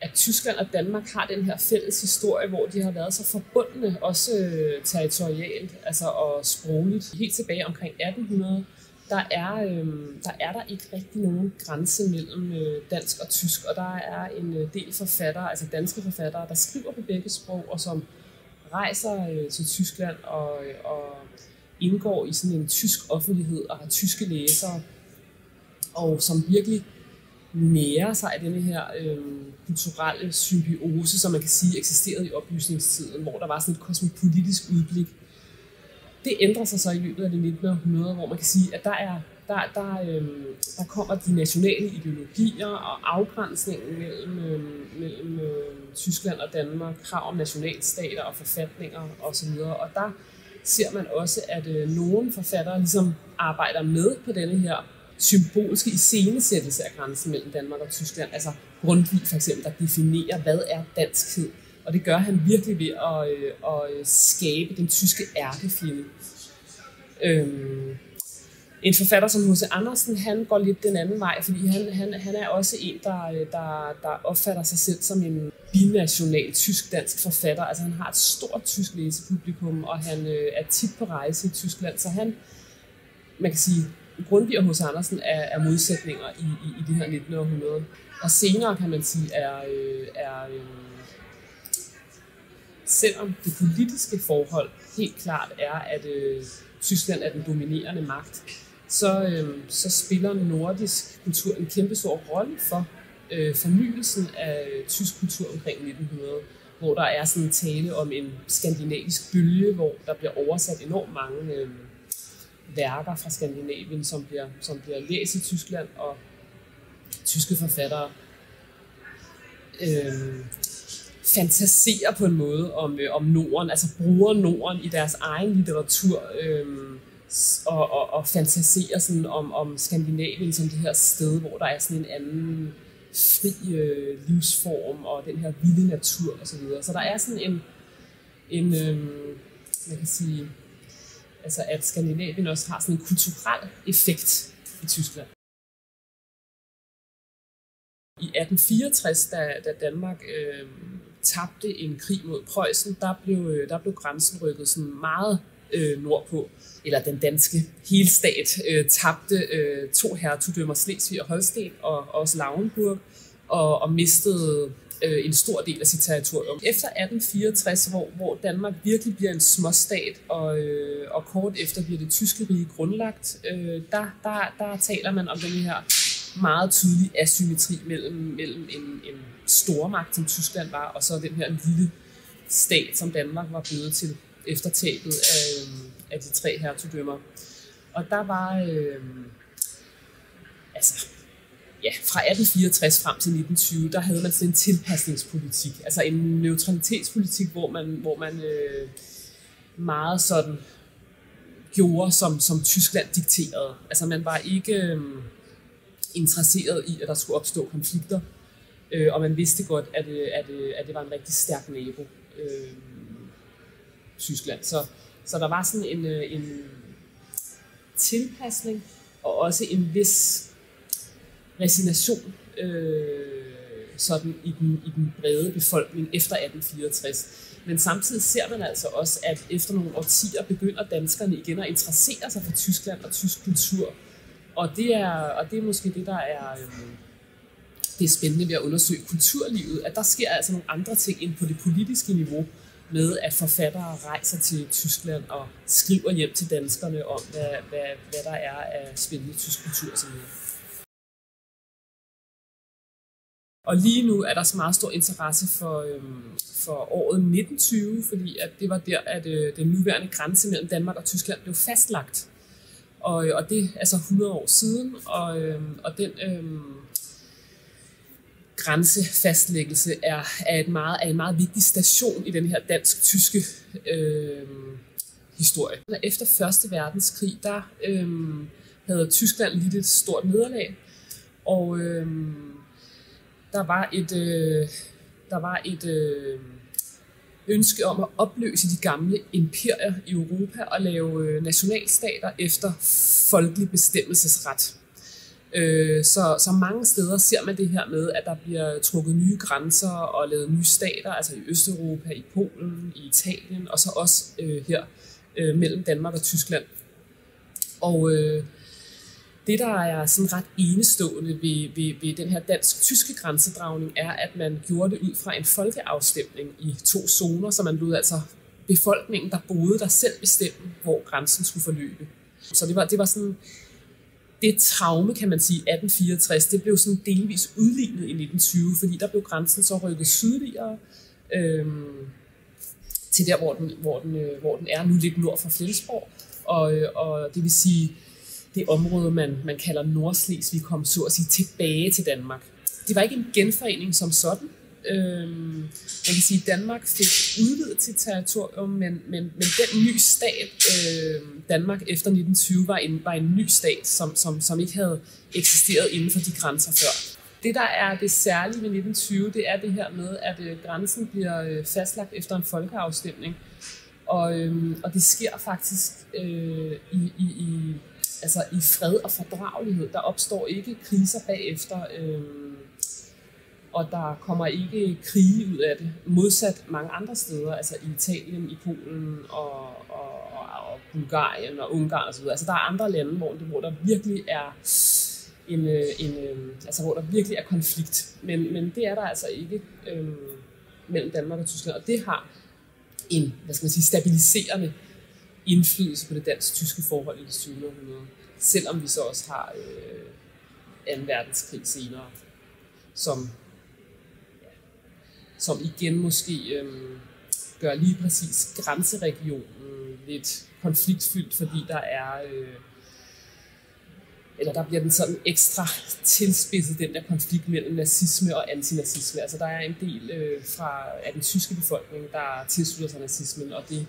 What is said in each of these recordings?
at Tyskland og Danmark har den her fælles historie, hvor de har været så forbundne, også territorialt, altså og sprogligt. Helt tilbage omkring 1800, der er der ikke rigtig nogen grænse mellem dansk og tysk, og der er en del forfattere, altså danske forfattere, der skriver på begge sprog, og som rejser til Tyskland og indgår i sådan en tysk offentlighed og har tyske læsere, og som virkelig nærer sig af denne her kulturelle symbiose, som man kan sige eksisterede i oplysningstiden, hvor der var sådan et kosmopolitisk udblik. Det ændrer sig så i løbet af det 19. århundrede, hvor man kan sige, at der kommer de nationale ideologier og afgrænsningen mellem Tyskland og Danmark, krav om nationalstater og forfatninger osv. Og der ser man også, at nogle forfattere ligesom arbejder med på denne her symbolske iscenesættelse af grænsen mellem Danmark og Tyskland. Altså Grundtvig for eksempel, der definerer, hvad er danskhed. Og det gør han virkelig ved at skabe den tyske ærkefjende. En forfatter som H.C. Andersen, han går lidt den anden vej, fordi han er også en, der opfatter sig selv som en binational tysk-dansk forfatter. Altså han har et stort tysk læsepublikum, og han er tit på rejse i Tyskland, så man kan sige, Grundtvig og H.C. Andersen er modsætninger i det her 19. århundrede. Og senere kan man sige, selvom det politiske forhold helt klart er, at Tyskland er den dominerende magt, så spiller nordisk kultur en kæmpe stor rolle for fornyelsen af tysk kultur omkring 1900, hvor der er sådan en tale om en skandinavisk bølge, hvor der bliver oversat enormt mange værker fra Skandinavien, som bliver læst i Tyskland, og tyske forfattere fantaserer på en måde om Norden, altså bruger Norden i deres egen litteratur, og fantaserer sådan om Skandinavien som det her sted, hvor der er sådan en anden fri livsform, og den her vilde natur osv. Så der er sådan en man kan sige, altså at Skandinavien også har sådan en kulturel effekt i Tyskland. I 1864, da Danmark tabte en krig mod Preussen, der blev grænsen rykket sådan meget nordpå. Eller den danske helstat tabte 2 hertugdømmer, Slesvig og Holsten, og også Lauenburg, og mistede en stor del af sit territorium. Efter 1864, hvor Danmark virkelig bliver en småstat, og kort efter bliver det tyske rige grundlagt, der taler man om den her meget tydelig asymmetri mellem en stormagt, som Tyskland var, og så den her lille stat, som Danmark var blevet til efter tabet af de 3 hertugdømmer. Og der var fra 1864 frem til 1920, der havde man sådan en tilpasningspolitik, altså en neutralitetspolitik, hvor man meget sådan gjorde, som Tyskland dikterede. Altså man var ikke interesseret i, at der skulle opstå konflikter, og man vidste godt, at det var en rigtig stærk nabo, Tyskland. Så der var sådan en tilpasning, og også en vis resignation sådan i den brede befolkning efter 1864. Men samtidig ser man altså også, at efter nogle årtier begynder danskerne igen at interessere sig for Tyskland og tysk kultur. Og det er måske det, der er det spændende ved at undersøge kulturlivet, at der sker altså nogle andre ting end på det politiske niveau, med at forfattere rejser til Tyskland og skriver hjem til danskerne om, hvad der er af spændende tysk kultur osv. Og lige nu er der så meget stor interesse for året 1920, fordi at det var der, at den nuværende grænse mellem Danmark og Tyskland blev fastlagt. Og det er så 100 år siden, og den grænsefastlæggelse er en meget vigtig station i den her dansk-tyske historie. Efter 1. verdenskrig, der havde Tyskland lidt et stort nederlag, og der var et ønske om at opløse de gamle imperier i Europa og lave nationalstater efter folkelig bestemmelsesret. Så mange steder ser man det her med, at der bliver trukket nye grænser og lavet nye stater, altså i Østeuropa, i Polen, i Italien, og så også her mellem Danmark og Tyskland. Og det, der er sådan ret enestående ved den her dansk-tyske grænsedragning, er, at man gjorde det ud fra en folkeafstemning i 2 zoner, så man lod altså befolkningen, der boede der, selv bestemme, hvor grænsen skulle forløbe. Så det var sådan, det traume, kan man sige, 1864, det blev sådan delvis udlignet i 1920, fordi der blev grænsen så rykket sydligere til der, hvor den er nu, lidt nord for Flensborg, og det vil sige, det område, man kalder Nordslesvig, kom så at sige tilbage til Danmark. Det var ikke en genforening som sådan. Man kan sige, at Danmark fik udvidet sit territorium, men den nye stat, Danmark efter 1920, var en ny stat, som ikke havde eksisteret inden for de grænser før. Det, der er det særlige ved 1920, det er det her med, at grænsen bliver fastlagt efter en folkeafstemning. Og det sker faktisk i fred og fordragelighed. Der opstår ikke kriser bagefter, og der kommer ikke krige ud af det, modsat mange andre steder, altså i Italien, i Polen og Bulgarien og Ungarn osv. Altså der er andre lande, hvor der virkelig er hvor der virkelig er konflikt. Men det er der altså ikke mellem Danmark og Tyskland, og det har en, stabiliserende indflydelse på det dansk-tyske forhold i det 20. århundrede, selvom vi så også har 2. verdenskrig senere, som igen måske gør lige præcis grænseregionen lidt konfliktfyldt, fordi der bliver den sådan ekstra tilspidset, den der konflikt mellem nazisme og antinazisme. Altså der er en del af den tyske befolkning, der tilslutter sig nazismen, og det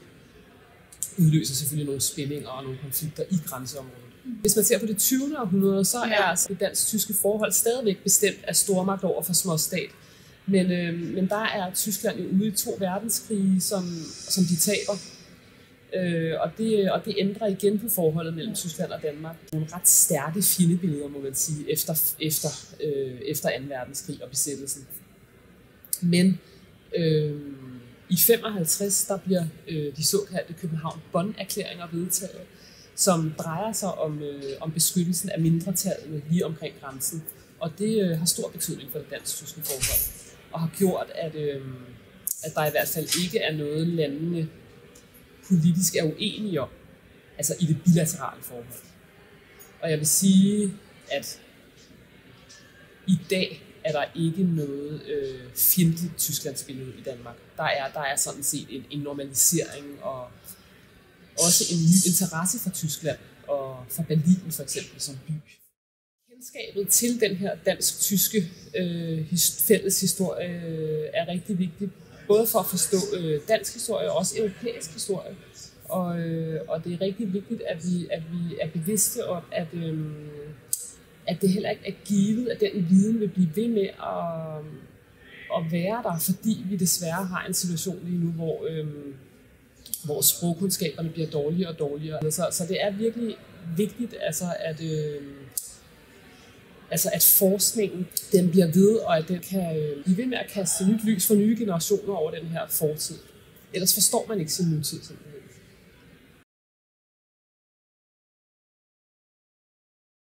udløser selvfølgelig nogle spændinger og nogle konflikter i grænseområdet. Hvis man ser på det 20. århundrede, så er altså det dansk-tyske forhold stadigvæk bestemt af stormagt over for småstat. Men der er Tyskland jo ude i 2 verdenskrige, som de taber. Og det ændrer igen på forholdet mellem Tyskland og Danmark. Nogle ret stærke fjendebilleder, må man sige, efter 2. verdenskrig og besættelsen. Men i 55 der bliver de såkaldte København-Bonn-erklæringer vedtaget, som drejer sig om beskyttelsen af mindretallene lige omkring grænsen. Og det har stor betydning for det dansk-tyske forhold, og har gjort, at der i hvert fald ikke er noget, landene politisk er uenige om, altså i det bilaterale forhold. Og jeg vil sige, at i dag er der ikke noget fjendtligt Tysklandsbillede i Danmark. Der er sådan set en normalisering og også en ny interesse for Tyskland og for Berlin for eksempel som by. Kendskabet til den her dansk-tyske fælles historie er rigtig vigtigt, både for at forstå dansk historie og også europæisk historie. Og det er rigtig vigtigt, at vi er bevidste om, at det heller ikke er givet, at den viden vil blive ved med at være der, fordi vi desværre har en situation lige nu, hvor sprogkundskaberne bliver dårligere og dårligere. Så det er virkelig vigtigt, at forskningen den bliver ved, og at den kan blive ved med at kaste nyt lys for nye generationer over den her fortid. Ellers forstår man ikke sin nutid.